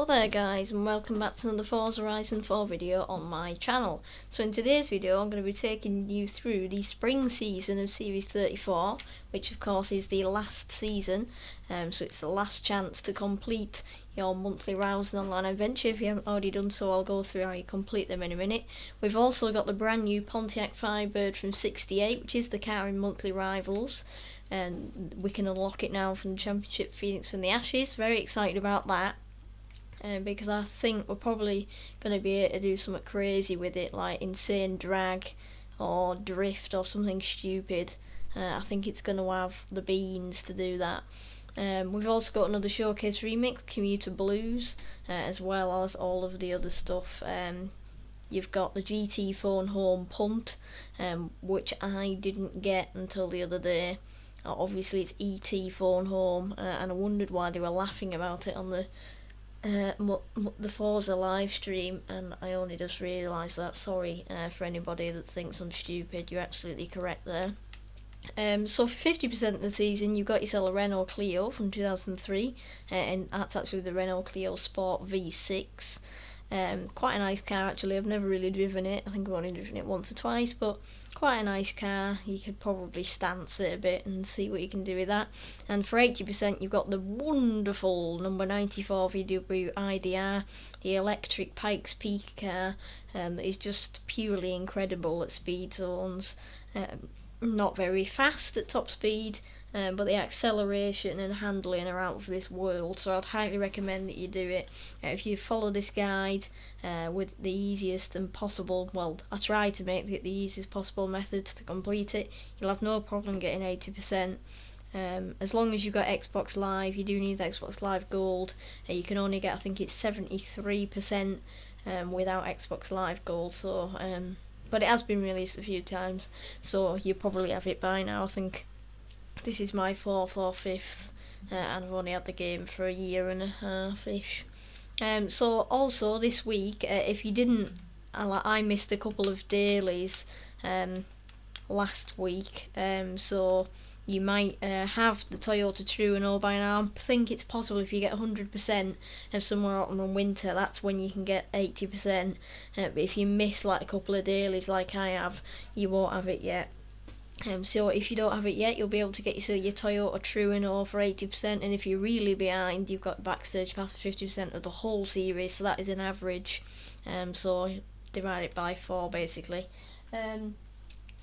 there guys, and welcome back to another Forza Horizon 4 video on my channel. So in today's video I'm going to be taking you through the spring season of Series 34, which of course is the last season, so it's the last chance to complete your monthly rounds and online adventure. If you haven't already done so, I'll go through how you complete them in a minute. We've also got the brand new Pontiac Firebird from 68, which is the car in monthly rivals, and we can unlock it now from the Championship Phoenix from the Ashes. Very excited about that. Because I think we're probably going to be able to do something crazy with it, like insane drag or drift or something stupid. I think it's going to have the beans to do that. We've also got another showcase remix, Commuter Blues, as well as all of the other stuff. You've got the GT Phone Home Punt, which I didn't get until the other day. Obviously it's ET Phone Home, and I wondered why they were laughing about it on the Forza live stream, and I only just realised that. Sorry for anybody that thinks I'm stupid, you're absolutely correct there. So 50% of the season you've got yourself a Renault Clio from 2003, and that's actually the Renault Clio Sport V6. Quite a nice car actually. I've never really driven it. I think I've only driven it once or twice, but quite a nice car. You could probably stance it a bit and see what you can do with that. And for 80% you've got the wonderful number 94 VW IDR, the electric Pikes Peak car, that is just purely incredible at speed zones. Not very fast at top speed, but the acceleration and handling are out of this world, so I'd highly recommend that you do it. If you follow this guide with the easiest and possible, well, I try to make it the easiest possible methods to complete it, you'll have no problem getting 80%. As long as you've got Xbox Live, you do need Xbox Live Gold. You can only get, I think it's 73% without Xbox Live Gold, so but it has been released a few times, so you probably have it by now. I think this is my 4th or 5th, and I've only had the game for a year and a half-ish. So also this week, if you didn't, I missed a couple of dailies last week, so you might have the Toyota Trueno by now. I think it's possible if you get 100% of Summer, Autumn and Winter, that's when you can get 80%. But if you miss like a couple of dailies like I have, you won't have it yet. So if you don't have it yet, you'll be able to get your Toyota Trueno for 80%, and if you're really behind, you've got Backstage Pass for 50% of the whole series, so that is an average. So divide it by 4 basically.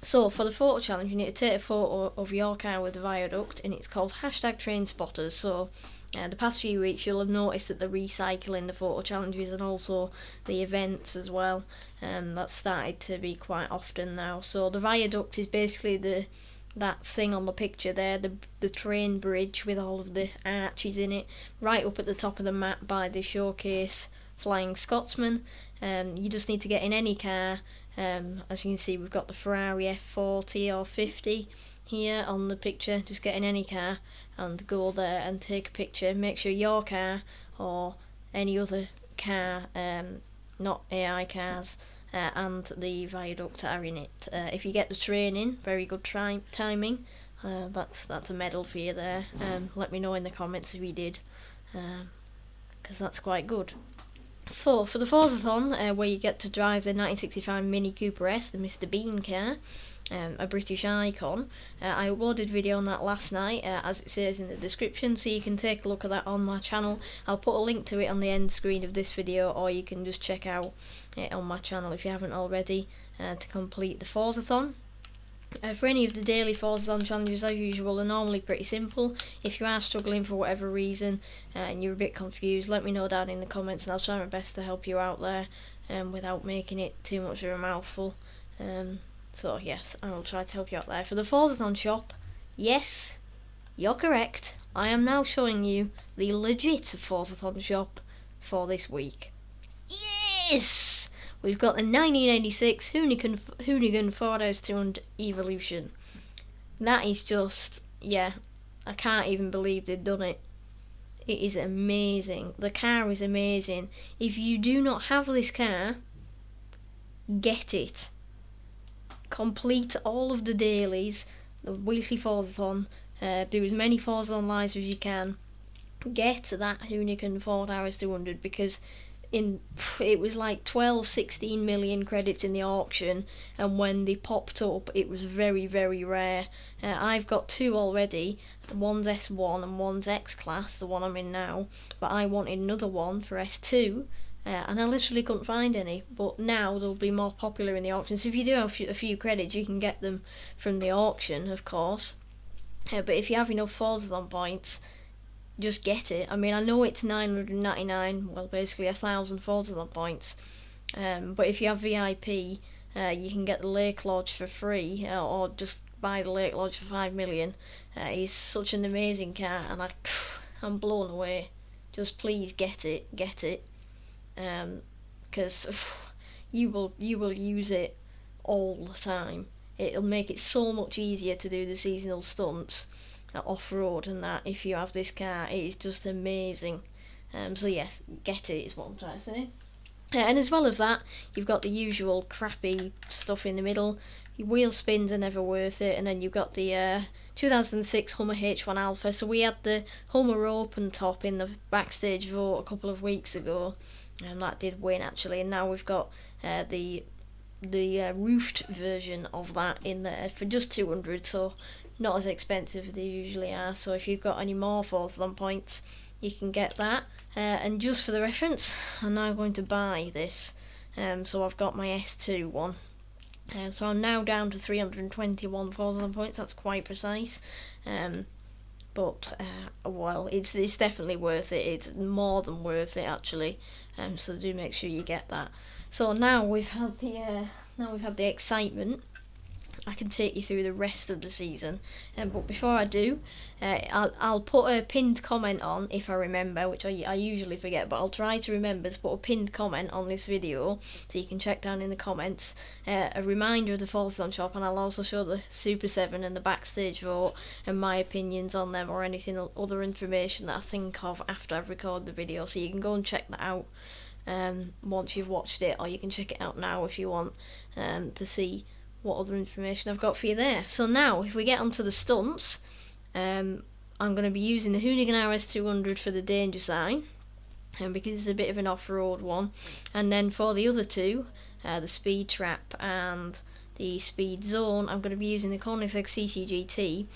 So for the photo challenge, you need to take a photo of your car with the viaduct, and it's called #TrainSpotters. So the past few weeks you'll have noticed that they're recycling the photo challenges and also the events as well. That's started to be quite often now. So the viaduct is basically that thing on the picture there, the train bridge with all of the arches in it, right up at the top of the map by the showcase flying Scotsman. You just need to get in any car. As you can see, we've got the Ferrari F40 or 50 here on the picture. Just get in any car and go there and take a picture. Make sure your car or any other car, not AI cars, and the viaduct are in it. If you get the train in, very good timing. That's a medal for you there. Let me know in the comments if you did, because that's quite good. For the Forzathon, where you get to drive the 1965 Mini Cooper S, the Mr Bean car, a British icon. I uploaded a video on that last night, as it says in the description, so you can take a look at that on my channel. I'll put a link to it on the end screen of this video, or you can just check out it on my channel if you haven't already, to complete the Forzathon. For any of the daily Forzathon challenges, as usual, are normally pretty simple. If you are struggling for whatever reason and you're a bit confused, let me know down in the comments and I'll try my best to help you out there, without making it too much of a mouthful. So yes, I will try to help you out there. For the Forzathon Shop, yes, you're correct, I am now showing you the legit Forzathon Shop for this week. Yes! We've got the 1986 Hoonigan Ford S200 Evolution. That is just, yeah, I can't even believe they've done it. It is amazing. The car is amazing. If you do not have this car, get it. Complete all of the dailies, the weekly Forzathon, do as many Forzathon lives as you can, get that Hoonigan Ford RS200, because it was like 12-16 million credits in the auction, and when they popped up it was very, very rare. I've got two already. One's S1 and one's X-Class, the one I'm in now, but I wanted another one for S2, and I literally couldn't find any. But now they'll be more popular in the auction, so if you do have a few credits you can get them from the auction, of course. But if you have enough Forzathon points, just get it. I mean, I know it's 999, well, basically 1,000 Forzathon points, but if you have VIP, you can get the Lake Lodge for free, or just buy the Lake Lodge for 5 million. It's such an amazing car, and I'm blown away. Just please get it, because you will use it all the time. It'll make it so much easier to do the seasonal stunts, off-road and that, if you have this car. It is just amazing. So yes, get it is what I'm trying to say. And as well as that, you've got the usual crappy stuff in the middle. Your wheel spins are never worth it, and then you've got the 2006 Hummer H1 Alpha. So we had the Hummer open top in the Backstage vote a couple of weeks ago, and that did win actually, and now we've got the roofed version of that in there for just 200, so not as expensive as they usually are. So if you've got any more Forzathon points, you can get that. And just for the reference, I'm now going to buy this. So I've got my S2 one. So I'm now down to 321 Forzathon points. That's quite precise. But well, it's definitely worth it. It's more than worth it actually. So do make sure you get that. So now we've had the excitement, I can take you through the rest of the season. But before I do, I'll put a pinned comment on, if I remember, which I usually forget, but I'll try to remember to put a pinned comment on this video, so you can check down in the comments, a reminder of the Forzathon Shop, and I'll also show the Super 7 and the Backstage vote, and my opinions on them, or anything other information that I think of after I've recorded the video, so you can go and check that out once you've watched it, or you can check it out now if you want to see what other information I've got for you there. So now, if we get onto the stunts, I'm going to be using the Hoonigan RS200 for the danger sign, because it's a bit of an off-road one, and then for the other two, the speed trap and the speed zone, I'm going to be using the Koenigsegg CCGT,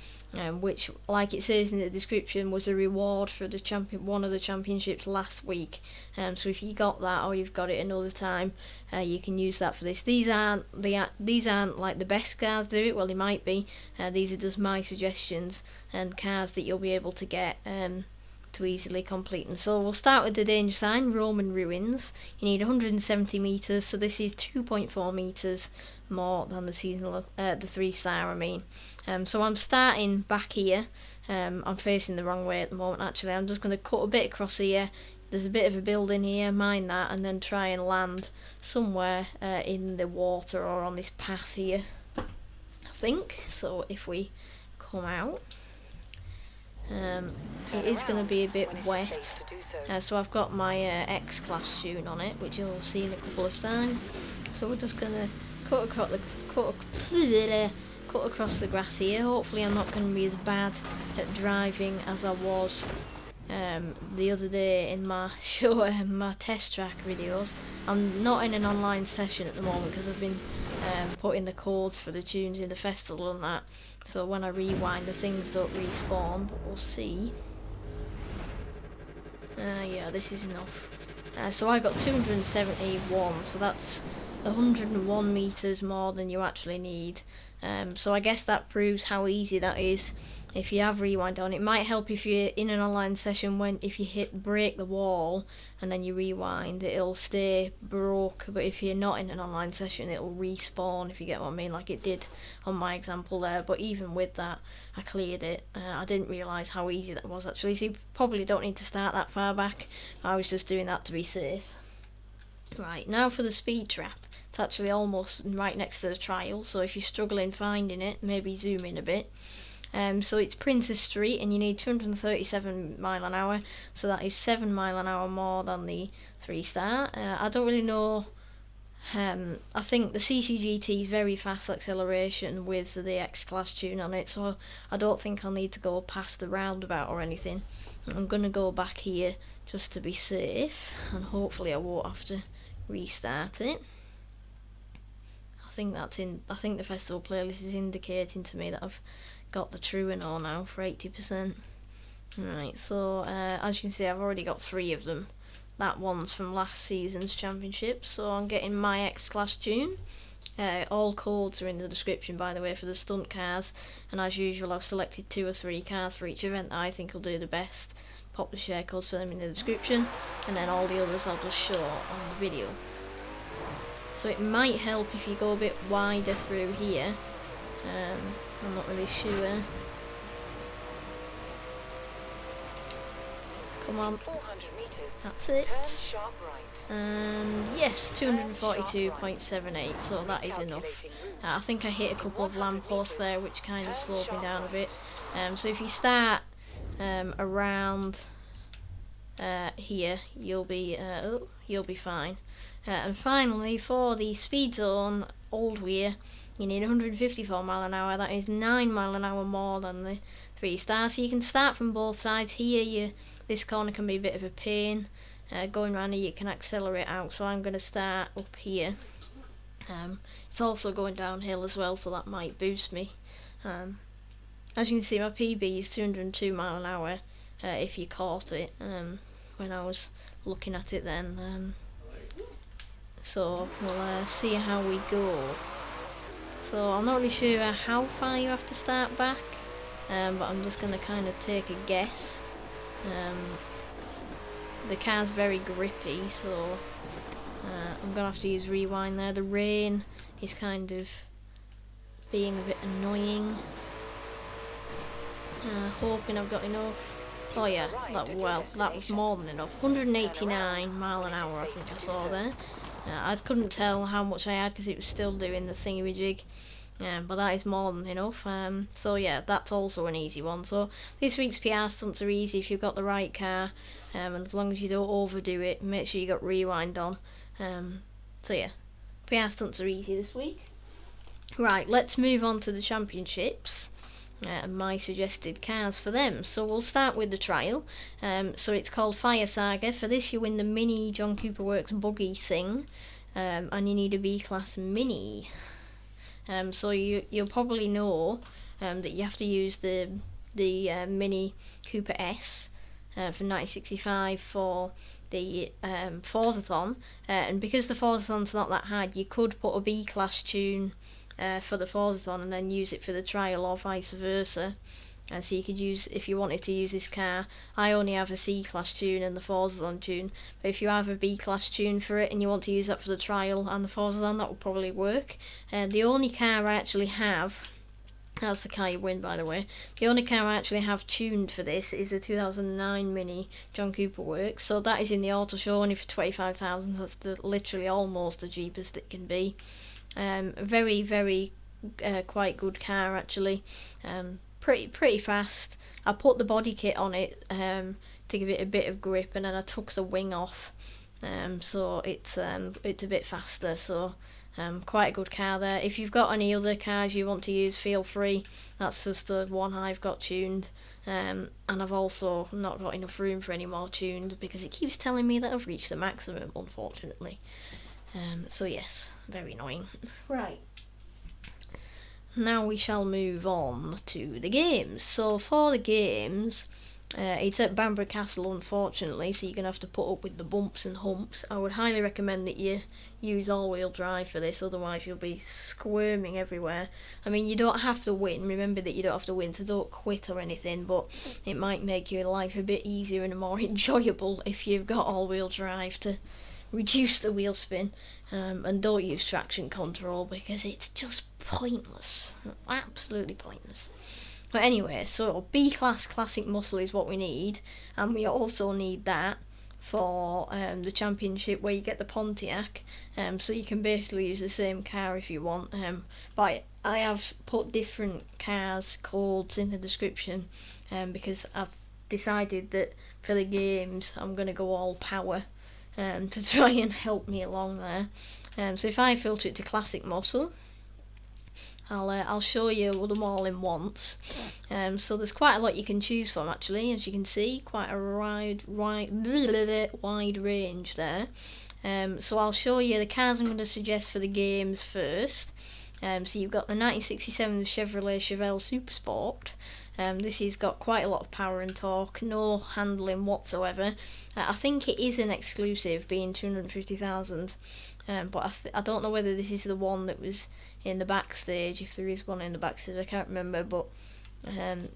which, like it says in the description, was a reward for the one of the championships last week. So if you got that, or you've got it another time, you can use that for this. These aren't like the best cars do it. Well, they might be. These are just my suggestions and cars that you'll be able to get to easily complete. And so we'll start with the danger sign, Roman ruins. You need 170 meters, so this is 2.4 meters more than the seasonal, the 3-star. I mean, so I'm starting back here. I'm facing the wrong way at the moment. Actually, I'm just going to cut a bit across here. There's a bit of a building here, mind that, and then try and land somewhere in the water or on this path here, I think. So if we come out, it is going to be a bit wet, so I've got my X-Class shoon on it, which you'll see in a couple of times. So we're just going to cut across the grass here. Hopefully I'm not going to be as bad at driving as I was the other day in my my test track videos. I'm not in an online session at the moment because I've been putting the codes for the tunes in the festival and that, so when I rewind the things don't respawn, but we'll see. Yeah, this is enough. So I got 271, so that's 101 meters more than you actually need. So I guess that proves how easy that is if you have rewind on. It might help if you're in an online session, when if you break the wall and then you rewind, it'll stay broke, but if you're not in an online session, it'll respawn, if you get what I mean, like it did on my example there. But even with that, I cleared it. I didn't realise how easy that was actually, so you probably don't need to start that far back. I was just doing that to be safe. Right, now for the speed trap. It's actually almost right next to the trial, so if you're struggling finding it, maybe zoom in a bit. So it's Princess Street, and you need 237 mile an hour, so that is 7 mile an hour more than the 3-star. I don't really know I think the CCGT is very fast acceleration with the X-Class tune on it, so I don't think I'll need to go past the roundabout or anything. I'm going to go back here just to be safe, and hopefully I won't have to restart it. I think the festival playlist is indicating to me that I've got the true Renault now for 80%. Right, so as you can see, I've already got 3 of them. That one's from last season's championship, so I'm getting my X-Class tune. All codes are in the description, by the way, for the stunt cars, and as usual I've selected 2 or 3 cars for each event that I think will do the best. Pop the share codes for them in the description, and then all the others I'll just show on the video. So it might help if you go a bit wider through here. I'm not really sure. Come on. 400 meters. That's it. Turn sharp right. Yes, 242.78, so that is enough. I think I hit a couple of lampposts there, which kind of slowed me down a bit. So if you start around here, you'll be fine. And finally, for the speed zone Oldweir, you need 154 mile an hour. That is 9 mile an hour more than the 3-star. So you can start from both sides. Here, this corner can be a bit of a pain. Going around here, you can accelerate out. So I'm going to start up here. It's also going downhill as well, so that might boost me. As you can see, my PB is 202 mile an hour. If you caught it when I was looking at it then. So we'll see how we go. So I'm not really sure how far you have to start back, but I'm just going to kind of take a guess. The car's very grippy, so I'm going to have to use rewind there. The rain is kind of being a bit annoying. Hoping I've got enough. Oh yeah, that was more than enough. 189 mile an hour I think I saw there. I couldn't tell how much I had because it was still doing the thingy-majig, but that is more than enough. So yeah, that's also an easy one. So this week's PR stunts are easy if you've got the right car, and as long as you don't overdo it, make sure you got rewind on. So yeah, PR stunts are easy this week. Right, let's move on to the championships. My suggested cars for them. So we'll start with the trial. So it's called Fire Saga. For this you win the mini John Cooper Works buggy thing, and you need a B-Class Mini. So you'll probably know that you have to use the Mini Cooper S from 1965 for the Forzathon, and because the Forzathon's not that hard, you could put a B-Class tune for the Forzathon and then use it for the trial, or vice versa. So you could use, if you wanted to use this car, I only have a C-Class tune and the Forzathon tune, but if you have a B-Class tune for it and you want to use that for the trial and the Forzathon, that would probably work. The only car I actually have, that's the car you win by the way, the only car I actually have tuned for this is the 2009 Mini John Cooper Works, so that is in the auto show only for 25,000, that's literally almost the cheapest it can be. Very quite good car actually. Pretty fast. I put the body kit on it to give it a bit of grip, and then I took the wing off, so it's a bit faster. So quite a good car there. If you've got any other cars you want to use, feel free. That's just the one I've got tuned, and I've also not got enough room for any more tuned because it keeps telling me that I've reached the maximum, unfortunately. So yes, very annoying. Right, now we shall move on to the games. So for the games, it's at Bamburgh Castle unfortunately, so you're going to have to put up with the bumps and humps. I would highly recommend that you use all-wheel drive for this, otherwise you'll be squirming everywhere. I mean, you don't have to win, remember that you don't have to win, so don't quit or anything, but it might make your life a bit easier and more enjoyable if you've got all-wheel drive to reduce the wheel spin, and don't use traction control because it's just pointless, absolutely pointless. But anyway, so B-Class Classic Muscle is what we need, and we also need that for the championship where you get the Pontiac, so you can basically use the same car if you want, but I have put different cars codes in the description because I've decided that for the games I'm going to go all power. to try and help me along there. So if I filter it to classic muscle, I'll show you them all in once. So there's quite a lot you can choose from actually, as you can see, quite a wide range there. So I'll show you the cars I'm going to suggest for the games first. So you've got the 1967 Chevrolet Chevelle Super Sport. This has got quite a lot of power and torque, no handling whatsoever. I think it is an exclusive, being 250,000. But I don't know whether this is the one that was in the Backstage, if there is one in the Backstage, I can't remember, but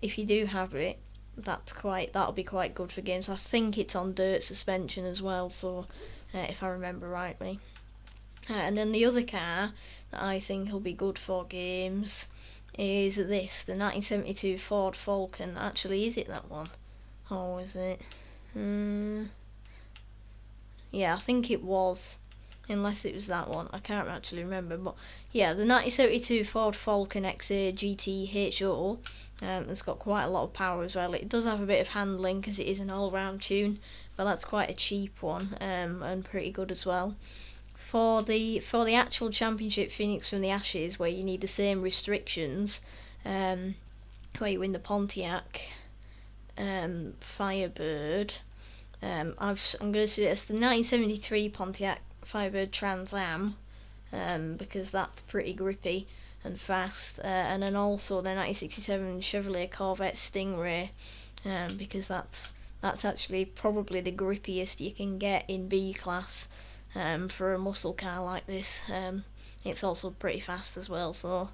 if you do have it, that'll be quite good for games. I think it's on dirt suspension as well, so if I remember rightly. And then the other car that I think will be good for games is this, the 1972 Ford Falcon. Actually, is it that one? Or is it? Yeah, I think it was. Unless it was that one, I can't actually remember, but yeah, the 1972 Ford Falcon XA GT HO, it's got quite a lot of power as well. It does have a bit of handling because it is an all-round tune, but that's quite a cheap one, and pretty good as well. For the actual championship Phoenix from the Ashes, where you need the same restrictions, where you win the Pontiac Firebird, I'm going to suggest the 1973 Pontiac Firebird Trans Am, because that's pretty grippy and fast, and then also the 1967 Chevrolet Corvette Stingray, because that's actually probably the grippiest you can get in B class, for a muscle car like this. It's also pretty fast as well, so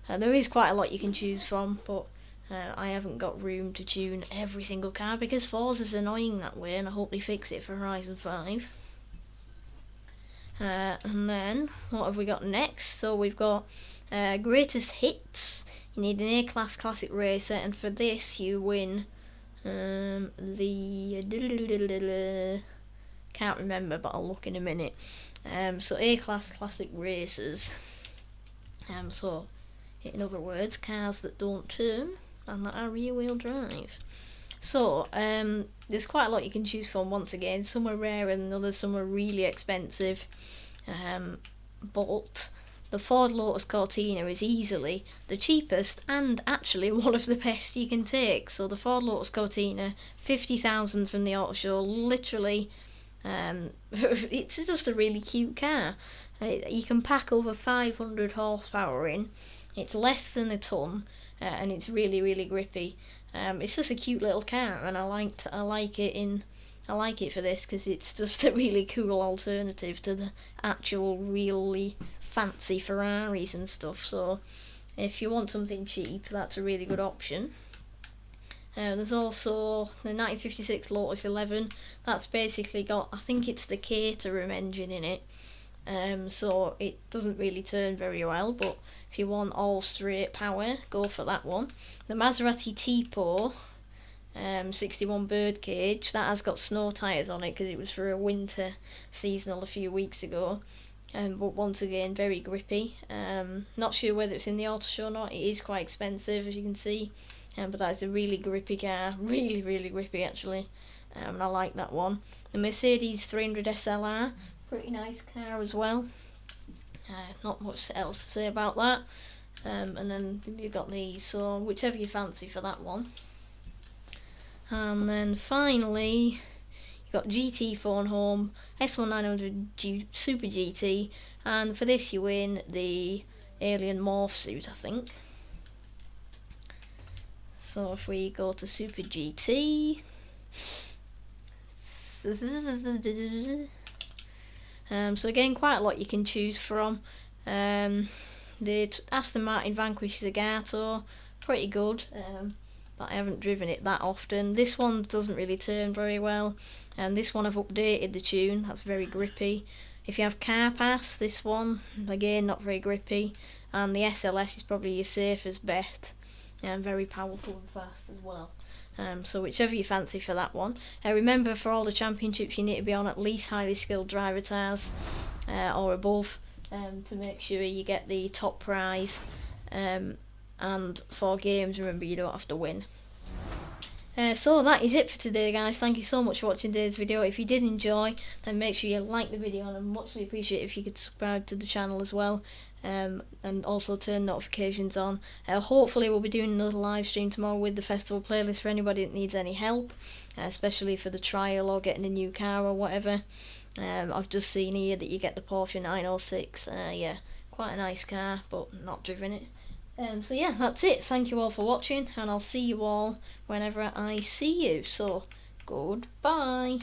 there is quite a lot you can choose from, but I haven't got room to tune every single car because Forza's annoying that way, and I hope they fix it for Horizon 5. And then, what have we got next? So we've got Greatest Hits. You need an A-Class Classic Racer, and for this you win the... can't remember, but I'll look in a minute. So A-Class Classic Racers. So, in other words, cars that don't turn and that are rear-wheel drive. So, there's quite a lot you can choose from once again. Some are rare and others, some are really expensive. But the Ford Lotus Cortina is easily the cheapest and actually one of the best you can take. So the Ford Lotus Cortina, 50,000 from the auto show, literally, it's just a really cute car. You can pack over 500 horsepower in. It's less than a ton, and it's really, really grippy. It's just a cute little car, and I like it for this because it's just a really cool alternative to the actual really fancy Ferraris and stuff. So if you want something cheap, that's a really good option. There's also the 1956 Lotus 11. That's basically got, I think it's the Caterham engine in it. So it doesn't really turn very well, but if you want all straight power, go for that one. The Maserati Tipo 61 birdcage, that has got snow tyres on it because it was for a winter seasonal a few weeks ago. But once again, very grippy. Not sure whether it's in the auto show or not. It is quite expensive, as you can see. But that is a really grippy car. Really, really grippy, actually. And I like that one. The Mercedes 300 SLR, pretty nice car as well. Not much else to say about that. And then you've got these, so whichever you fancy for that one. And then finally, you've got GT phone home, S1900g Super GT, and for this you win the Alien Morph suit, I think. So if we go to Super GT, so again, quite a lot you can choose from. The Aston Martin Vanquish Zagato, pretty good, but I haven't driven it that often. This one doesn't really turn very well, and this one I've updated the tune, that's very grippy. If you have Car Pass, this one, again, not very grippy, and the SLS is probably your safest bet, and very powerful and fast as well. So whichever you fancy for that one. Remember, for all the championships you need to be on at least highly skilled driver tires or above, to make sure you get the top prize. And for games, remember, you don't have to win. So that is it for today, guys. Thank you so much for watching today's video. If you did enjoy, then make sure you like the video, and I'd muchly appreciate if you could subscribe to the channel as well, and also turn notifications on. Hopefully we'll be doing another live stream tomorrow with the festival playlist for anybody that needs any help, especially for the trial or getting a new car or whatever. I've just seen here that you get the Porsche 906. Yeah, quite a nice car, but not driven it. So yeah, that's it. Thank you all for watching, and I'll see you all whenever I see you. So, goodbye.